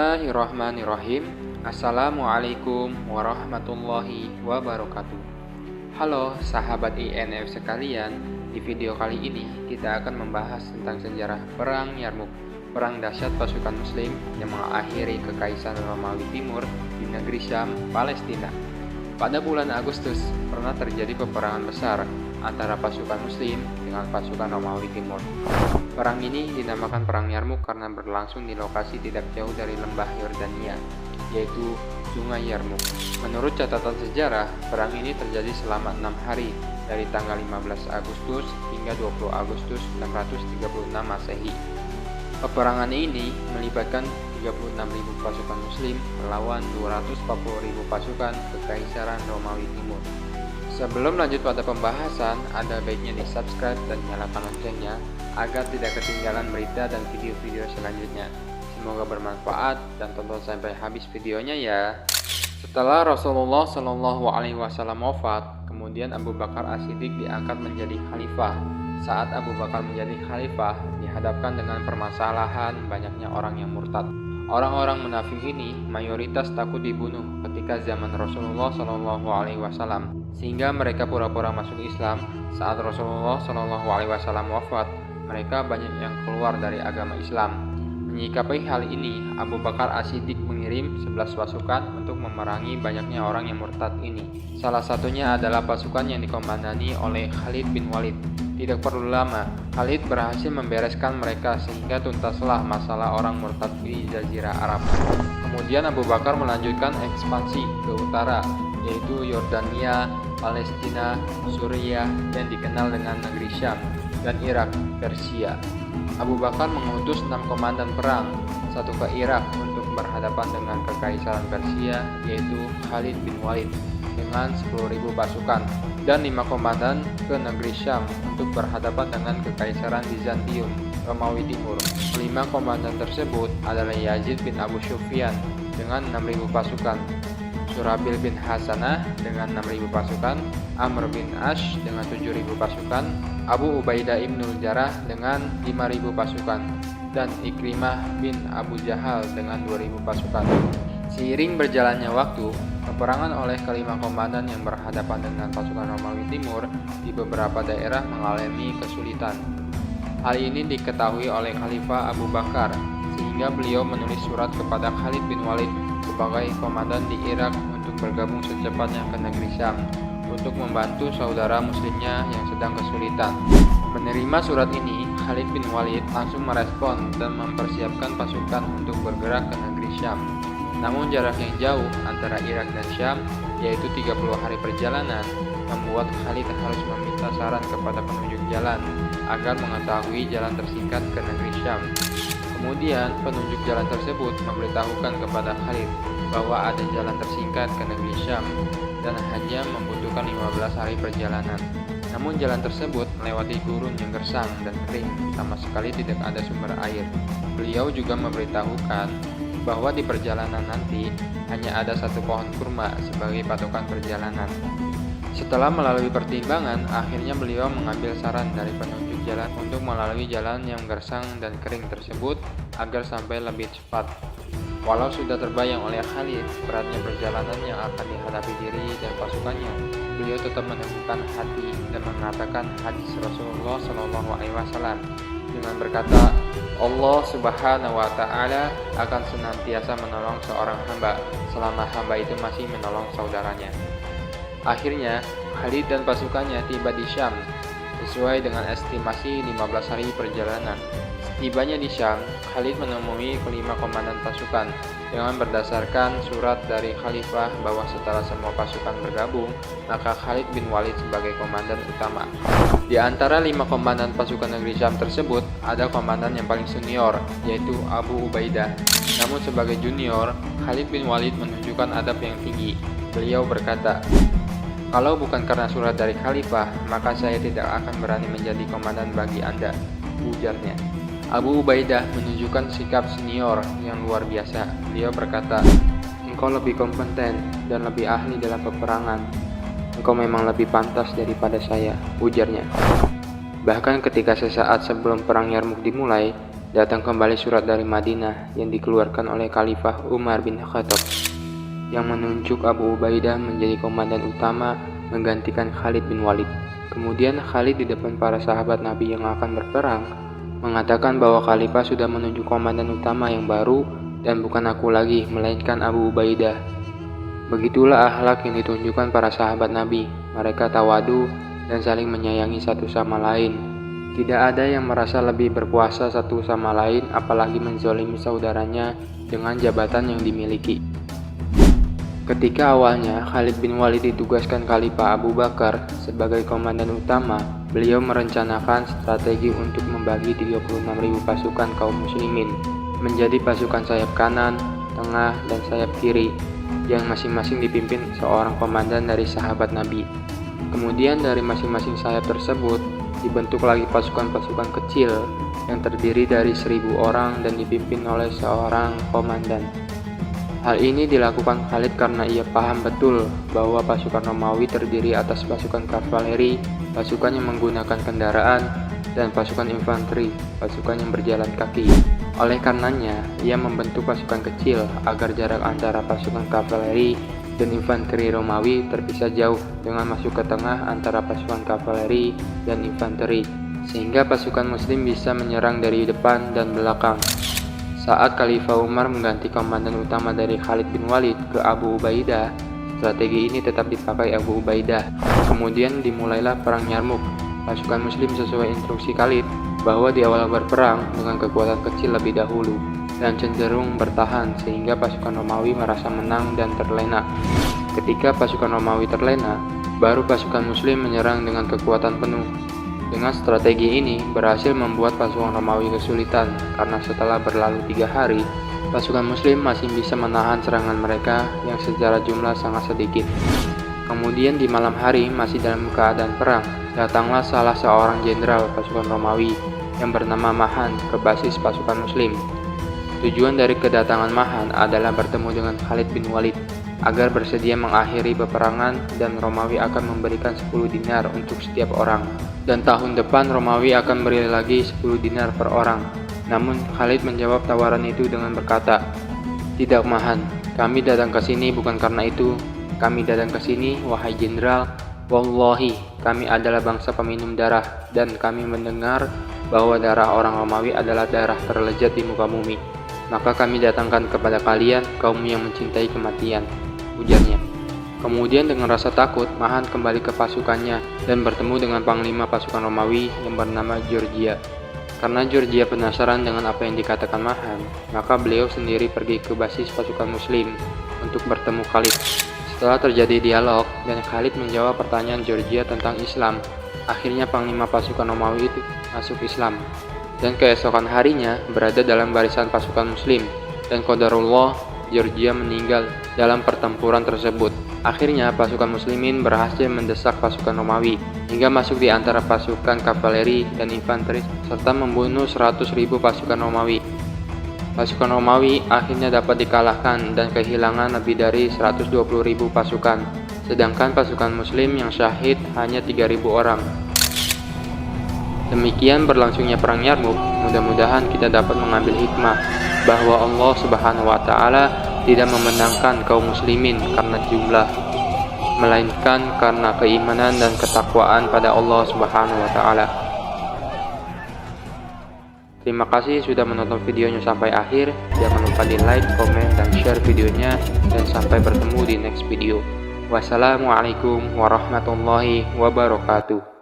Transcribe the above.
Bismillahirrahmanirrahim. Assalamualaikum warahmatullahi wabarakatuh. Halo sahabat INF sekalian, di video kali ini kita akan membahas tentang sejarah Perang Yarmuk, perang dahsyat pasukan muslim yang mengakhiri kekaisaran Romawi Timur di negeri Syam, Palestina. Pada bulan Agustus pernah terjadi peperangan besar antara pasukan muslim dengan pasukan Romawi Timur. Perang ini dinamakan Perang Yarmuk karena berlangsung di lokasi tidak jauh dari lembah Yordania, yaitu Sungai Yarmuk. Menurut catatan sejarah, perang ini terjadi selama 6 hari dari tanggal 15 Agustus hingga 20 Agustus 636 Masehi. Peperangan ini melibatkan 36.000 pasukan muslim melawan 240.000 pasukan Kekaisaran Romawi Timur. Sebelum lanjut pada pembahasan, ada baiknya di subscribe dan nyalakan loncengnya agar tidak ketinggalan berita dan video-video selanjutnya. Semoga bermanfaat dan tonton sampai habis videonya ya. Setelah Rasulullah Shallallahu Alaihi Wasallam wafat, kemudian Abu Bakar As-Siddiq diangkat menjadi khalifah. Saat Abu Bakar menjadi khalifah, dihadapkan dengan permasalahan banyaknya orang yang murtad. Orang-orang munafik ini mayoritas takut dibunuh ketika zaman Rasulullah Shallallahu Alaihi Wasallam, sehingga mereka pura-pura masuk Islam. Saat Rasulullah Shallallahu Alaihi Wasallam wafat, mereka banyak yang keluar dari agama Islam. Menyikapi hal ini, Abu Bakar As-Siddiq mengirim 11 pasukan untuk memerangi banyaknya orang yang murtad ini. Salah satunya adalah pasukan yang dikomandani oleh Khalid bin Walid. Tidak perlu lama, Khalid berhasil membereskan mereka sehingga tuntaslah masalah orang murtad di Jazirah Arab. Kemudian Abu Bakar melanjutkan ekspansi ke utara, yaitu Yordania, Palestina, Suriah, yang dikenal dengan negeri Syam, dan Irak, Persia. Abu Bakar mengutus 6 komandan perang, satu ke Irak untuk berhadapan dengan Kekaisaran Persia, yaitu Khalid bin Walid dengan 10.000 pasukan, dan 5 komandan ke negeri Syam untuk berhadapan dengan Kekaisaran Bizantium, Romawi Timur. 5 komandan tersebut adalah Yazid bin Abu Sufyan dengan 6.000 pasukan, Surabil bin Hasanah dengan 6.000 pasukan, Amr bin Ash dengan 7.000 pasukan, Abu Ubaidah ibnul Jarrah dengan 5.000 pasukan, dan Ikrimah bin Abu Jahal dengan 2.000 pasukan. Seiring berjalannya waktu, peperangan oleh kelima komandan yang berhadapan dengan pasukan Romawi Timur di beberapa daerah mengalami kesulitan. Hal ini diketahui oleh Khalifah Abu Bakar, sehingga beliau menulis surat kepada Khalid bin Walid sebagai komandan di Irak untuk bergabung secepatnya ke negeri Syam untuk membantu saudara muslimnya yang sedang kesulitan. Menerima surat ini, Khalid bin Walid langsung merespon dan mempersiapkan pasukan untuk bergerak ke negeri Syam. Namun jarak yang jauh antara Irak dan Syam, yaitu 30 hari perjalanan, membuat Khalid harus meminta saran kepada penunjuk jalan agar mengetahui jalan tersingkat ke negeri Syam. Kemudian penunjuk jalan tersebut memberitahukan kepada Khalid bahwa ada jalan tersingkat ke negeri Syam dan hanya membutuhkan 15 hari perjalanan. Namun jalan tersebut melewati gurun yang gersang dan kering, sama sekali tidak ada sumber air. Beliau juga memberitahukan bahwa di perjalanan nanti hanya ada satu pohon kurma sebagai patokan perjalanan. Setelah melalui pertimbangan, akhirnya beliau mengambil saran dari penunjuk jalan untuk melalui jalan yang gersang dan kering tersebut agar sampai lebih cepat. Walau sudah terbayang oleh Khalid beratnya perjalanan yang akan dihadapi diri dan pasukannya, beliau tetap meneguhkan hati dan mengatakan hadis Rasulullah Shallallahu Alaihi Wasallam dengan berkata, Allah Subhanahu Wa Taala akan senantiasa menolong seorang hamba selama hamba itu masih menolong saudaranya. Akhirnya, Khalid dan pasukannya tiba di Syam sesuai dengan estimasi 15 hari perjalanan. Setibanya di Syam, Khalid menemui kelima komandan pasukan dengan berdasarkan surat dari Khalifah bahwa setelah semua pasukan bergabung, maka Khalid bin Walid sebagai komandan utama. Di antara 5 komandan pasukan negeri Syam tersebut, ada komandan yang paling senior, yaitu Abu Ubaidah. Namun sebagai junior, Khalid bin Walid menunjukkan adab yang tinggi. Beliau berkata, "Kalau bukan karena surat dari Khalifah, maka saya tidak akan berani menjadi komandan bagi Anda," ujarnya. Abu Ubaidah menunjukkan sikap senior yang luar biasa. Beliau berkata, "Engkau lebih kompeten dan lebih ahli dalam peperangan. Engkau memang lebih pantas daripada saya," ujarnya. Bahkan ketika sesaat sebelum perang Yarmuk dimulai, datang kembali surat dari Madinah yang dikeluarkan oleh Khalifah Umar bin Khattab yang menunjuk Abu Ubaidah menjadi komandan utama menggantikan Khalid bin Walid. Kemudian Khalid di depan para sahabat Nabi yang akan berperang mengatakan bahwa Khalifah sudah menunjuk komandan utama yang baru dan bukan aku lagi, melainkan Abu Ubaidah. Begitulah akhlak yang ditunjukkan para sahabat Nabi. Mereka tawadu dan saling menyayangi satu sama lain. Tidak ada yang merasa lebih berkuasa satu sama lain, apalagi menzolimi saudaranya dengan jabatan yang dimiliki. Ketika awalnya Khalid bin Walid ditugaskan Khalifah Abu Bakar sebagai komandan utama, beliau merencanakan strategi untuk membagi 36.000 pasukan kaum muslimin menjadi pasukan sayap kanan, tengah, dan sayap kiri yang masing-masing dipimpin seorang komandan dari sahabat Nabi. Kemudian dari masing-masing sayap tersebut dibentuk lagi pasukan-pasukan kecil yang terdiri dari 1.000 orang dan dipimpin oleh seorang komandan. Hal ini dilakukan Khalid karena ia paham betul bahwa pasukan Romawi terdiri atas pasukan kavaleri, pasukan yang menggunakan kendaraan, dan pasukan infanteri, pasukan yang berjalan kaki. Oleh karenanya, ia membentuk pasukan kecil agar jarak antara pasukan kavaleri dan infanteri Romawi terpisah jauh dengan masuk ke tengah antara pasukan kavaleri dan infanteri, sehingga pasukan muslim bisa menyerang dari depan dan belakang. Saat Khalifah Umar mengganti komandan utama dari Khalid bin Walid ke Abu Ubaidah, strategi ini tetap dipakai Abu Ubaidah. Kemudian dimulailah perang Yarmuk. Pasukan muslim sesuai instruksi Khalid bahwa di awal berperang dengan kekuatan kecil lebih dahulu dan cenderung bertahan sehingga pasukan Romawi merasa menang dan terlena. Ketika pasukan Romawi terlena, baru pasukan muslim menyerang dengan kekuatan penuh. Dengan strategi ini berhasil membuat pasukan Romawi kesulitan karena setelah berlalu 3 hari, pasukan muslim masih bisa menahan serangan mereka yang secara jumlah sangat sedikit. Kemudian di malam hari, masih dalam keadaan perang, datanglah salah seorang jenderal pasukan Romawi yang bernama Mahan ke basis pasukan muslim. Tujuan dari kedatangan Mahan adalah bertemu dengan Khalid bin Walid agar bersedia mengakhiri peperangan dan Romawi akan memberikan 10 dinar untuk setiap orang. Dan tahun depan Romawi akan beri lagi 10 dinar per orang. Namun Khalid menjawab tawaran itu dengan berkata, "Tidak Mahan, kami datang ke sini bukan karena itu. Kami datang ke sini, wahai jenderal, wallahi, kami adalah bangsa peminum darah dan kami mendengar bahwa darah orang Romawi adalah darah terlezat di muka bumi. Maka kami datangkan kepada kalian kaum yang mencintai kematian," ujarnya. Kemudian dengan rasa takut, Mahan kembali ke pasukannya dan bertemu dengan panglima pasukan Romawi yang bernama Georgia. Karena Georgia penasaran dengan apa yang dikatakan Mahan, maka beliau sendiri pergi ke basis pasukan muslim untuk bertemu Khalid. Setelah terjadi dialog dan Khalid menjawab pertanyaan Georgia tentang Islam, akhirnya panglima pasukan Romawi itu masuk Islam. Dan keesokan harinya berada dalam barisan pasukan muslim, dan qadarullah Georgia meninggal dalam pertempuran tersebut. Akhirnya pasukan muslimin berhasil mendesak pasukan Romawi hingga masuk di antara pasukan kavaleri dan infanteri serta membunuh 100.000 pasukan Romawi. Pasukan Romawi akhirnya dapat dikalahkan dan kehilangan lebih dari 120.000 pasukan, sedangkan pasukan muslim yang syahid hanya 3.000 orang. Demikian berlangsungnya perang Yarmuk. Mudah-mudahan kita dapat mengambil hikmah bahwa Allah Subhanahu wa Ta'ala tidak memenangkan kaum muslimin karena jumlah, melainkan karena keimanan dan ketakwaan pada Allah Subhanahu wa Ta'ala. Terima kasih sudah menonton videonya sampai akhir. Jangan lupa di like, komen, dan share videonya, dan sampai bertemu di next video. Wassalamualaikum warahmatullahi wabarakatuh.